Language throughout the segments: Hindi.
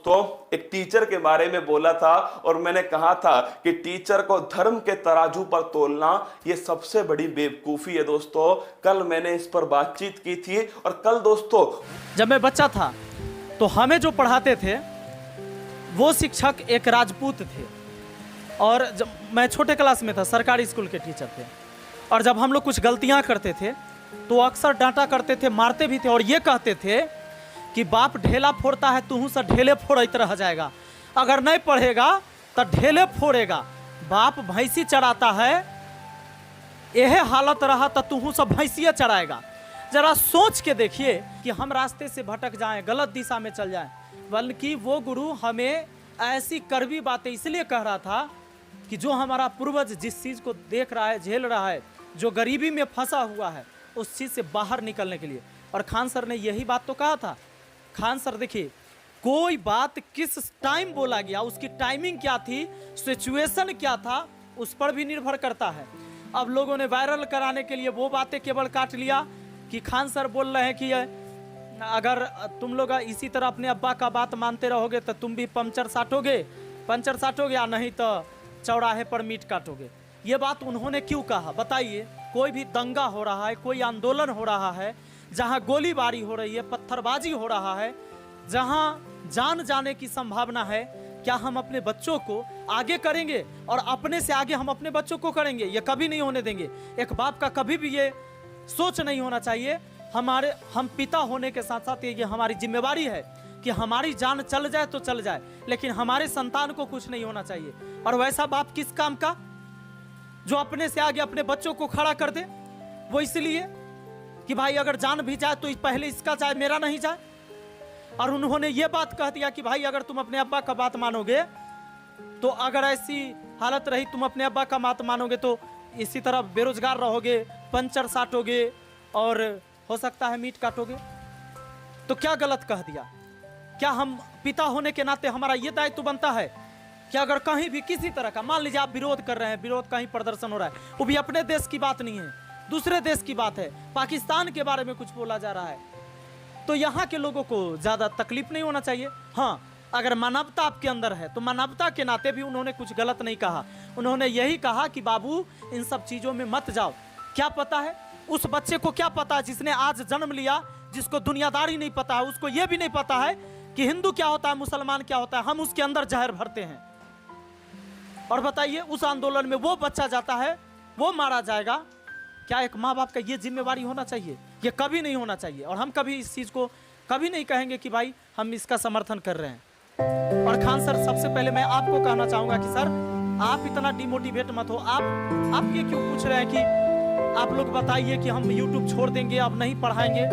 दोस्तों एक टीचर के बारे में बोला था और मैंने कहा था कि टीचर को धर्म के तराजू पर तोलना ये सबसे बड़ी बेवकूफी है। दोस्तों कल मैंने इस पर बातचीत की थी और कल दोस्तों जब मैं बच्चा था तो हमें जो पढ़ाते थे वो शिक्षक एक राजपूत थे और जब मैं छोटे क्लास में था सरकारी स्कूल के टीचर थे और जब हम लोग कुछ गलतियां करते थे तो अक्सर डांटा करते थे, मारते भी थे और ये कहते थे कि बाप ढेला फोड़ता है तू से ढेले फोड़ते रह जाएगा, अगर नहीं पढ़ेगा तो ढेले फोड़ेगा। बाप भैंसी चढ़ाता है यह हालत रहा तो तू सब भैंसिया चढ़ाएगा। जरा सोच के देखिए कि हम रास्ते से भटक जाएं, गलत दिशा में चल जाएं, बल्कि वो गुरु हमें ऐसी कड़वी बातें इसलिए कह रहा था कि जो हमारा पूर्वज जिस चीज़ को देख रहा है, झेल रहा है, जो गरीबी में फंसा हुआ है, उस चीज़ से बाहर निकलने के लिए। और खान सर ने यही बात तो कहा था। खान सर देखिए कोई बात किस टाइम बोला गया, उसकी टाइमिंग क्या थी, सिचुएशन क्या था, उस पर भी निर्भर करता है। अब लोगों ने वायरल कराने के लिए वो बातें केवल काट लिया कि खान सर बोल रहे हैं कि अगर तुम लोग इसी तरह अपने अब्बा का बात मानते रहोगे तो तुम भी पंचर साटोगे या नहीं तो चौराहे पर मीट काटोगे। ये बात उन्होंने क्यों कहा बताइए। कोई भी दंगा हो रहा है, कोई आंदोलन हो रहा है, जहां गोलीबारी हो रही है, पत्थरबाजी हो रहा है, जहां जान जाने की संभावना है, क्या हम अपने बच्चों को आगे करेंगे और अपने से आगे हम अपने बच्चों को करेंगे? ये कभी नहीं होने देंगे। एक बाप का कभी भी ये सोच नहीं होना चाहिए। हम पिता होने के साथ साथ ये हमारी जिम्मेवारी है कि हमारी जान चल जाए तो चल जाए, लेकिन हमारे संतान को कुछ नहीं होना चाहिए। और वैसा बाप किस काम का जो अपने से आगे अपने बच्चों को खड़ा कर दे? वो इसलिए कि भाई अगर जान भी जाए तो पहले इसका जाए, मेरा नहीं जाए। और उन्होंने ये बात कह दिया कि भाई अगर तुम अपने अब्बा का बात मानोगे तो अगर ऐसी हालत रही तुम अपने अब्बा का बात मानोगे तो इसी तरह बेरोजगार रहोगे, पंचर साटोगे और हो सकता है मीट काटोगे। तो क्या गलत कह दिया? क्या हम पिता होने के नाते हमारा ये दायित्व बनता है कि अगर कहीं भी किसी तरह का, मान लीजिए आप विरोध कर रहे हैं, विरोध कहीं प्रदर्शन हो रहा है, वो भी अपने देश की बात नहीं है, दूसरे देश की बात है, पाकिस्तान के बारे में कुछ बोला जा रहा है, तो यहाँ के लोगों को ज़्यादा तकलीफ नहीं होना चाहिए। हाँ, अगर मानवता आपके अंदर है तो मानवता के नाते भी उन्होंने कुछ गलत नहीं कहा। उन्होंने यही कहा कि बाबू इन सब चीज़ों में मत जाओ। क्या पता है उस बच्चे को, क्या पता है जिसने आज जन्म लिया, जिसको दुनियादारी नहीं पता है, उसको यह भी नहीं पता है कि हिंदू क्या होता है, मुसलमान क्या होता है, हम उसके अंदर जहर भरते हैं। और बताइए उस आंदोलन में वो बच्चा जाता है, वो मारा जाएगा। क्या एक माँ बाप का ये जिम्मेवारी होना चाहिए? ये कभी नहीं होना चाहिए। और हम कभी इस चीज़ को कभी नहीं कहेंगे कि भाई हम इसका समर्थन कर रहे हैं। और खान सर, सबसे पहले मैं आपको कहना चाहूँगा कि सर आप इतना डिमोटिवेट मत हो। आप ये क्यों पूछ रहे हैं कि आप लोग बताइए कि हम यूट्यूब छोड़ देंगे, अब नहीं पढ़ाएंगे?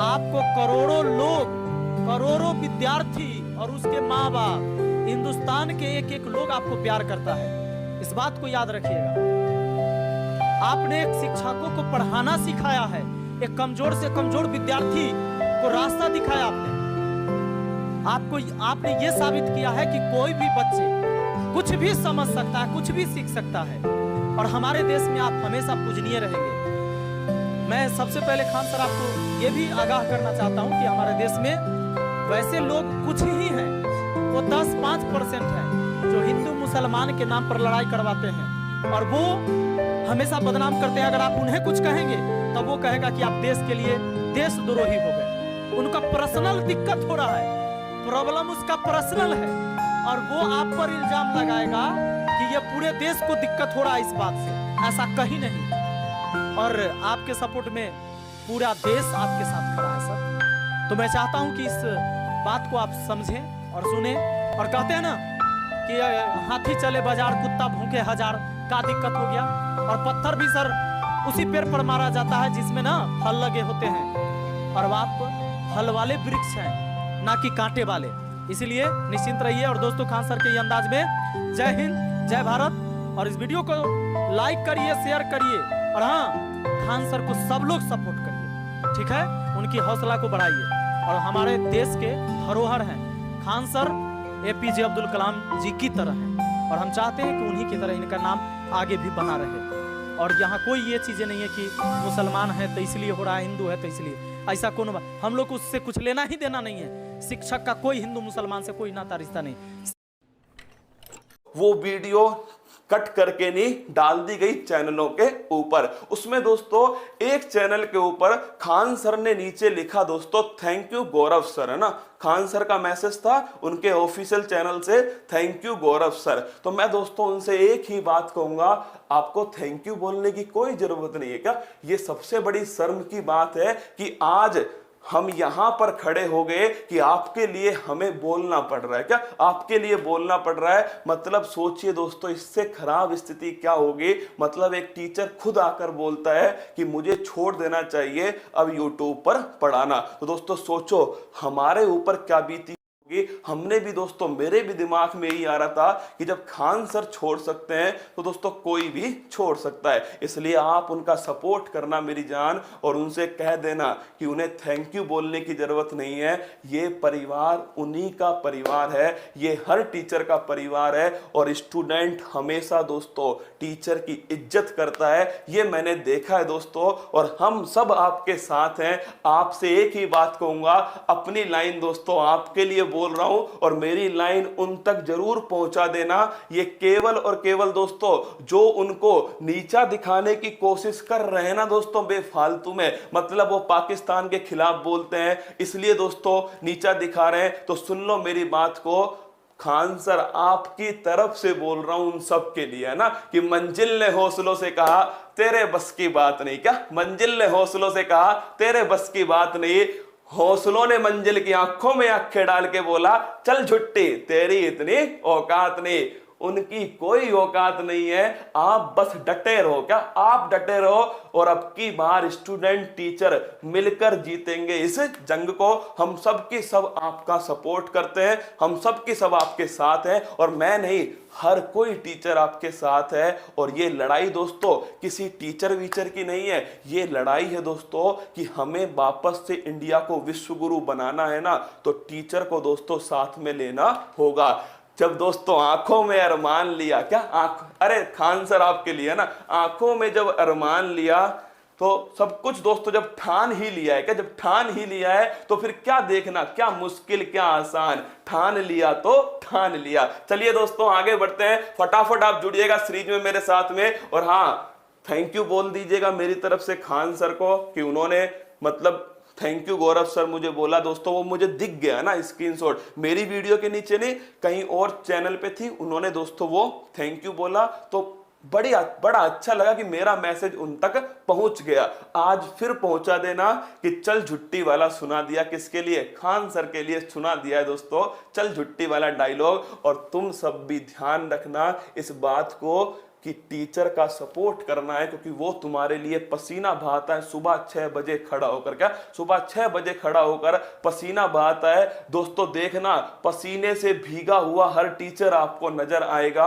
आपको करोड़ों लोग, करोड़ों विद्यार्थी और उसके माँ बाप, हिंदुस्तान के एक एक लोग आपको प्यार करता है। इस बात को याद रखिएगा। आपने एक शिक्षकों को पढ़ाना सिखाया है, एक कमजोर से कमजोर विद्यार्थी को रास्ता दिखाया आपने ये साबित किया है कि कोई भी बच्चे कुछ भी समझ सकता है, कुछ भी सीख सकता है। और हमारे देश में आप हमेशा पूजनीय रहेंगे। मैं सबसे पहले खान सर आपको ये भी आगाह करना चाहता हूँ कि हमारे देश में वैसे लोग कुछ ही हैं, वो 10-5% हैं जो हिंदू मुसलमान के नाम पर लड़ाई करवाते हैं और वो हमेशा बदनाम करते हैं। अगर आप उन्हें कुछ कहेंगे तब वो कहेगा कि आप देश के लिए देशद्रोही हो गए। उनका पर्सनल दिक्कत हो रहा है, प्रॉब्लम उसका पर्सनल है और वो आप पर इल्जाम लगाएगा कि ये पूरे देश को दिक्कत हो रहा है इस बात से। ऐसा कहीं नहीं। और आपके सपोर्ट में पूरा देश आपके साथ खड़ा है सर। तो मैं चाहता हूं कि इस बात को आप समझें और सुने। और कहते हैं ना कि हाथी चले बाजार, कुत्ता भूखे हजार, का दिक्कत हो गया। और पत्थर भी सर उसी पेड़ पर मारा जाता है जिसमें ना फल लगे होते हैं, और आप फल वाले वृक्ष हैं, ना कि कांटे वाले। इसलिए निश्चिंत रहिए। और दोस्तों खान सर के अंदाज में जय हिंद, जय भारत। और इस वीडियो को लाइक करिए, शेयर करिए और हाँ, खान सर को सब लोग सपोर्ट करिए, ठीक है? उनकी हौसला को बढ़ाइए। और हमारे देश के धरोहर हैं खान सर, APJ अब्दुल कलाम जी की तरह हैं और हम चाहते हैं कि उन्हीं की तरह इनका नाम आगे भी बना रहे। और यहाँ कोई ये चीज़ें नहीं है कि मुसलमान है तो इसलिए हो रहा है, हिंदू है तो इसलिए, ऐसा कोनो बात। हम लोग को उससे कुछ लेना ही देना नहीं है। शिक्षक का कोई हिंदू मुसलमान से कोई नाता रिश्ता नहीं। वो वीडियो कट करके नहीं डाल दी गई चैनलों के ऊपर। उसमें दोस्तों एक चैनल के ऊपर खान सर ने नीचे लिखा दोस्तों थैंक यू गौरव सर, है ना। खान सर का मैसेज था उनके ऑफिशियल चैनल से, थैंक यू गौरव सर। तो मैं दोस्तों उनसे एक ही बात कहूंगा, आपको थैंक यू बोलने की कोई जरूरत नहीं है क्या। ये सबसे बड़ी शर्म की बात है कि आज हम यहां पर खड़े हो गए कि आपके लिए हमें बोलना पड़ रहा है। क्या आपके लिए बोलना पड़ रहा है? मतलब सोचिए दोस्तों, इससे खराब स्थिति क्या होगी। मतलब एक टीचर खुद आकर बोलता है कि मुझे छोड़ देना चाहिए अब यूट्यूब पर पढ़ाना। तो दोस्तों सोचो हमारे ऊपर क्या बीती। हमने भी दोस्तों, मेरे भी दिमाग में यही आ रहा था कि जब खान सर छोड़ सकते हैं तो दोस्तों कोई भी छोड़ सकता है। इसलिए आप उनका सपोर्ट करना मेरी जान, और उनसे कह देना कि उन्हें थैंक यू बोलने की जरूरत नहीं है। ये परिवार उन्हीं का परिवार है, ये हर टीचर का परिवार है, और स्टूडेंट हमेशा दोस्तों टीचर की इज्जत करता है। ये मैंने देखा है दोस्तों, और हम सब आपके साथ हैं। आपसे एक ही बात कहूंगा, अपनी लाइन दोस्तों आपके लिए बोल रहा हूं, और मेरी लाइन उन तक जरूर पहुंचा देना। ये केवल और केवल दोस्तों जो उनको नीचा दिखाने की कोशिश कर रहे हैं ना दोस्तों बेफालतू में, मतलब वो पाकिस्तान के खिलाफ बोलते हैं इसलिए दोस्तों नीचा दिखा रहे हैं। तो सुन लो मेरी बात को, खान सर आपकी तरफ से बोल रहा हूं उन सब के लिए, है ना, कि मंजिल ने हौसलों से कहा तेरे बस की बात नहीं। क्या मंजिल ने हौसलों से कहा तेरे बस की बात नहीं। हौसलों ने मंजिल की आंखों में आंखें डाल के बोला चल झुट्टी तेरी इतनी औकात नहीं। उनकी कोई औकात नहीं है, आप बस डटे रहो। क्या आप डटे रहो, और अब की बार स्टूडेंट टीचर मिलकर जीतेंगे इस जंग को। हम सब की सब आपका सपोर्ट करते हैं, हम सब की सब आपके साथ हैं, और मैं नहीं हर कोई टीचर आपके साथ है। और ये लड़ाई दोस्तों किसी टीचर वीचर की नहीं है, ये लड़ाई है दोस्तों कि हमें वापस से इंडिया को विश्व गुरु बनाना है ना, तो टीचर को दोस्तों साथ में लेना होगा। जब दोस्तों आंखों में अरमान लिया, क्या अरे खान सर आपके लिए ना, आंखों में जब अरमान लिया तो सब कुछ दोस्तों जब ठान ही लिया है। क्या जब ठान ही लिया है तो फिर क्या देखना, क्या मुश्किल क्या आसान, ठान लिया तो ठान लिया। चलिए दोस्तों आगे बढ़ते हैं, फटाफट आप जुड़िएगा सीरीज में मेरे साथ में, और हाँ थैंक यू बोल दीजिएगा मेरी तरफ से खान सर को कि उन्होंने मतलब थैंक यू गौरव सर मुझे बोला दोस्तों, वो मुझे दिख गया ना स्क्रीनशॉट, मेरी वीडियो के नीचे नहीं कहीं और चैनल पे थी, उन्होंने दोस्तों वो थैंक यू बोला। तो बड़ा अच्छा लगा कि मेरा मैसेज उन तक पहुंच गया। आज फिर पहुंचा देना कि चल झुट्टी वाला सुना दिया, किसके लिए? खान सर के लिए सुना दिया है दोस्तों चल झुट्टी वाला डायलॉग। और तुम सब भी ध्यान रखना इस बात को कि टीचर का सपोर्ट करना है, क्योंकि वो तुम्हारे लिए पसीना बहाता है सुबह 6 बजे खड़ा होकर। क्या सुबह 6 बजे खड़ा होकर पसीना बहाता है दोस्तों। देखना पसीने से भीगा हुआ हर टीचर आपको नजर आएगा।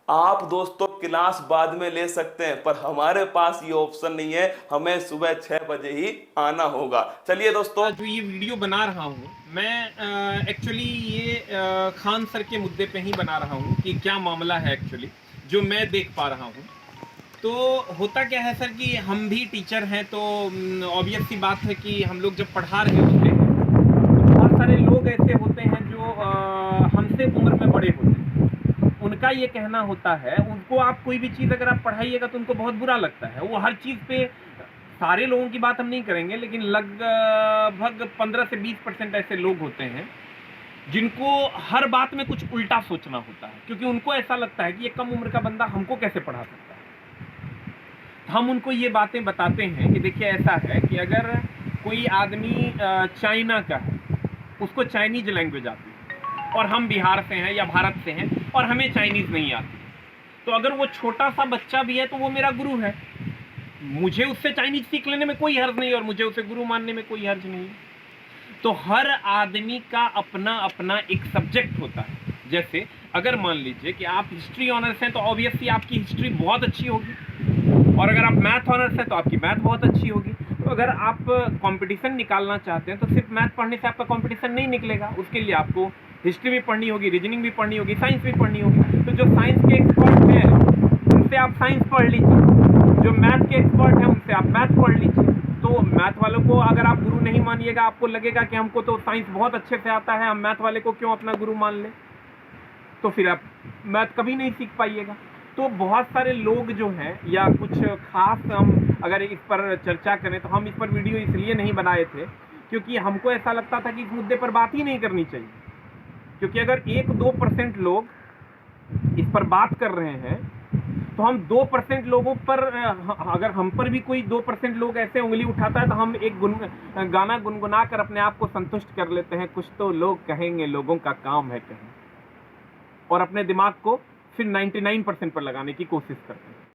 आप दोस्तों क्लास बाद में ले सकते हैं, पर हमारे पास ये ऑप्शन नहीं है, हमें सुबह 6 बजे ही आना होगा। चलिए दोस्तों, जो ये वीडियो बना रहा हूँ मैं एक्चुअली ये खान सर के मुद्दे पे ही बना रहा हूँ कि क्या मामला है एक्चुअली जो मैं देख पा रहा हूँ। तो होता क्या है सर कि हम भी टीचर हैं, तो ऑब्वियस सी बात है कि हम लोग जब पढ़ा रहे होते हैं तो बहुत सारे लोग ऐसे होते हैं जो हमसे उम्र में बड़े होते हैं। उनका ये कहना होता है, उनको आप कोई भी चीज़ अगर आप पढ़ाइएगा तो उनको बहुत बुरा लगता है। वो हर चीज़ पे, सारे लोगों की बात हम नहीं करेंगे, लेकिन लगभग 15 से 20% ऐसे लोग होते हैं जिनको हर बात में कुछ उल्टा सोचना होता है, क्योंकि उनको ऐसा लगता है कि ये कम उम्र का बंदा हमको कैसे पढ़ा सकता है। तो हम उनको ये बातें बताते हैं कि देखिए ऐसा है कि अगर कोई आदमी चाइना का है, उसको चाइनीज लैंग्वेज आती है, और हम बिहार से हैं या भारत से हैं और हमें चाइनीज़ नहीं आती, तो अगर वो छोटा सा बच्चा भी है तो वो मेरा गुरु है, मुझे उससे चाइनीज सीख लेने में कोई हर्ज नहीं और मुझे उसे गुरु मानने में कोई हर्ज नहीं है। तो हर आदमी का अपना अपना एक सब्जेक्ट होता है। जैसे अगर मान लीजिए कि आप हिस्ट्री ऑनर्स हैं तो ऑब्वियसली आपकी हिस्ट्री बहुत अच्छी होगी, और अगर आप मैथ ऑनर्स हैं तो आपकी मैथ बहुत अच्छी होगी। तो अगर आप कंपटीशन निकालना चाहते हैं तो सिर्फ मैथ पढ़ने से आपका कंपटीशन नहीं निकलेगा, उसके लिए आपको हिस्ट्री भी पढ़नी होगी, रीजनिंग भी पढ़नी होगी, साइंस भी पढ़नी होगी। तो जो साइंस के एक्सपर्ट हैं उनसे आप साइंस पढ़ लीजिए, जो मैथ के एक्सपर्ट हैं उनसे आप मैथ पढ़ लीजिए। तो तो मैथ वालों को अगर आप गुरु नहीं मानिएगा, आपको लगेगा कि हमको तो साइंस बहुत अच्छे से आता है, हम मैथ वाले को क्यों अपना गुरु मान लें, तो फिर आप मैथ कभी नहीं सीख पाइएगा। तो बहुत सारे लोग जो हैं, या कुछ खास हम अगर इस पर चर्चा करें तो हम इस पर वीडियो इसलिए नहीं बनाए थे क्योंकि हमको ऐसा लगता था कि इस मुद्दे पर बात ही नहीं करनी चाहिए, क्योंकि अगर 1-2% लोग इस पर बात कर रहे हैं तो हम 2% लोगों पर, अगर हम पर भी कोई 2% लोग ऐसे उंगली उठाता है तो हम एक गाना गुनगुना कर अपने आप को संतुष्ट कर लेते हैं, कुछ तो लोग कहेंगे, लोगों का काम है कहें, और अपने दिमाग को फिर 99% पर लगाने की कोशिश करते हैं।